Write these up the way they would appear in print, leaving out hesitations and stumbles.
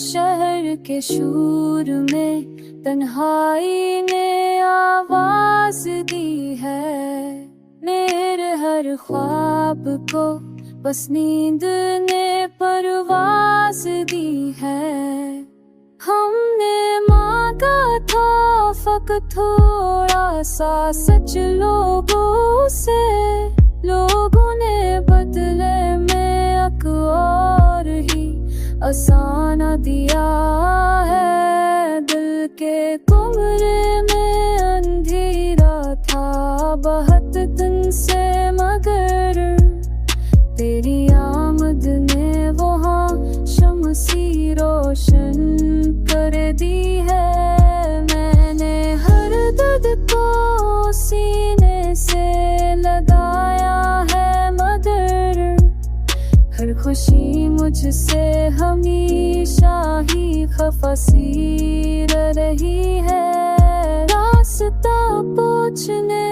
शहर के शूर में तन्हाई ने आवाज दी है। मेरे हर ख्वाब को बस नींद ने परवाज दी है। हमने मांगा था फकत थोड़ा सा सच लोगों से, लोगों ने बदले में एक और ही अफसाना दिया है। दिल के कमरे में अंधेरा था बहुत दिन से, मगर तेरी आमद ने वहाँ शमसी रोशन कर दी है। मैंने हर दर्द को सीने से लगाया है, मगर हर खुशी मुझसे हमेशा ही खफा सी रही है। रास्ता पूछने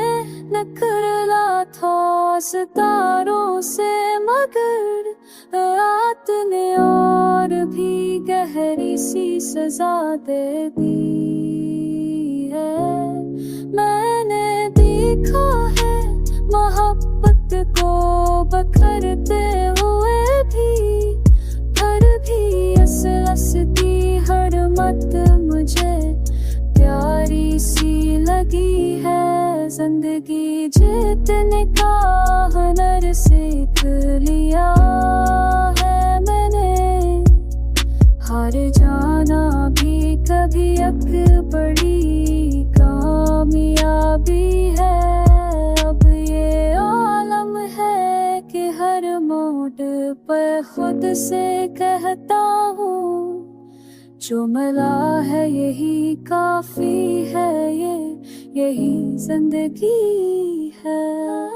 निकला था सितारों से, मगर रात ने और भी गहरी सी सजा दे दी है। मैंने देखा है मोहब्बत को बखरते हुए भी, पर भी असली हर मत मुझे प्यारी सी लगी है। जिंदगी जीतने का हुनर सीख लिया है मैंने, हार जाना भी कभी एक बड़ी कामयाबी है। अब ये आलम है कि हर मोड़ पर खुद से कहता हूँ, जो मिला है यही काफी है, यही जिंदगी है।